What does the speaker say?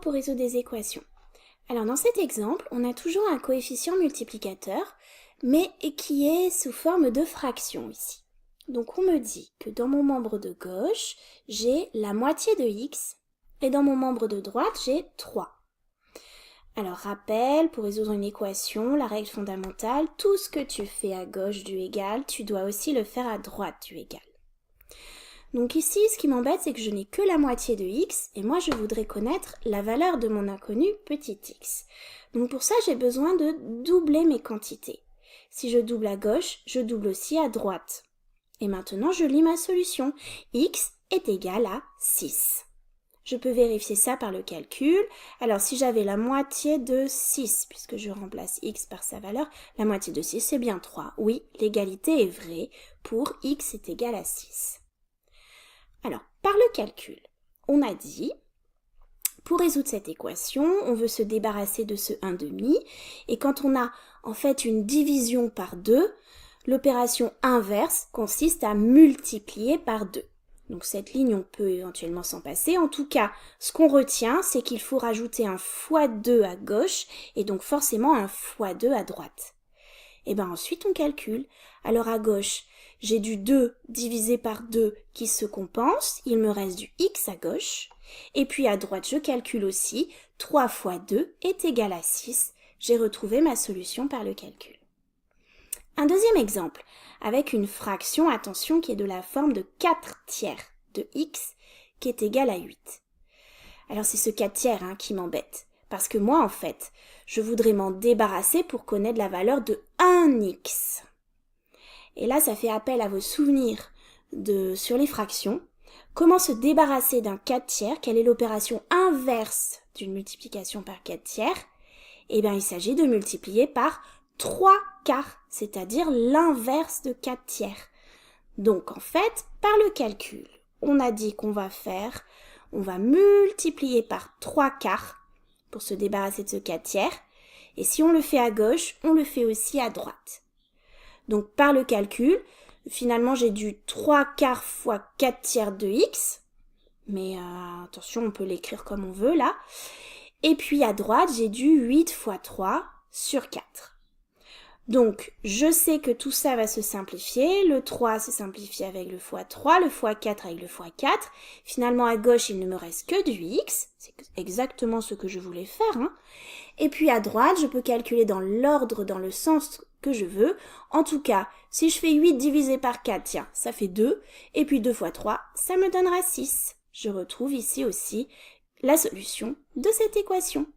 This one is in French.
pour résoudre des équations. Alors dans cet exemple, on a toujours un coefficient multiplicateur, mais qui est sous forme de fraction ici. Donc on me dit que dans mon membre de gauche, j'ai la moitié de x, et dans mon membre de droite, j'ai 3. Alors rappel, pour résoudre une équation, la règle fondamentale, tout ce que tu fais à gauche du égal, tu dois aussi le faire à droite du égal. Donc ici, ce qui m'embête, c'est que je n'ai que la moitié de x, et moi je voudrais connaître la valeur de mon inconnu petit x. Donc pour ça, j'ai besoin de doubler mes quantités. Si je double à gauche, je double aussi à droite. Et maintenant, je lis ma solution. X est égal à 6. Je peux vérifier ça par le calcul. Alors si j'avais la moitié de 6, puisque je remplace x par sa valeur, la moitié de 6 c'est bien 3. Oui, l'égalité est vraie pour x est égal à 6. Alors, par le calcul, on a dit, pour résoudre cette équation, on veut se débarrasser de ce 1/2, et quand on a en fait une division par 2, l'opération inverse consiste à multiplier par 2. Donc cette ligne, on peut éventuellement s'en passer. En tout cas, ce qu'on retient, c'est qu'il faut rajouter un x2 à gauche, et donc forcément un x2 à droite. Et bien ensuite, on calcule. Alors à gauche, j'ai du 2 divisé par 2 qui se compense, il me reste du x à gauche. Et puis à droite, je calcule aussi, 3 fois 2 est égal à 6. J'ai retrouvé ma solution par le calcul. Un deuxième exemple, avec une fraction, attention, qui est de la forme de 4/3 de x, qui est égal à 8. Alors c'est ce 4/3 qui m'embête, parce que moi, en fait, je voudrais m'en débarrasser pour connaître la valeur de 1x. Et là, ça fait appel à vos souvenirs sur les fractions. Comment se débarrasser d'un 4/3? Quelle est l'opération inverse d'une multiplication par 4/3? Eh bien, il s'agit de multiplier par 3/4, c'est-à-dire l'inverse de 4/3. Donc, en fait, par le calcul, on a dit qu'on va multiplier par 3/4 pour se débarrasser de ce 4/3. Et si on le fait à gauche, on le fait aussi à droite. Donc, par le calcul, finalement, j'ai du 3/4 fois 4/3 de x. Mais attention, on peut l'écrire comme on veut, là. Et puis, à droite, j'ai du 8 fois 3 sur 4. Donc, je sais que tout ça va se simplifier. Le 3 se simplifie avec le x3, le x4 avec le x4. Finalement, à gauche, il ne me reste que du x. C'est exactement ce que je voulais faire. Et puis, à droite, je peux calculer dans l'ordre, dans le sens que je veux. En tout cas, si je fais 8 divisé par 4, tiens, ça fait 2. Et puis 2 fois 3, ça me donnera 6. Je retrouve ici aussi la solution de cette équation.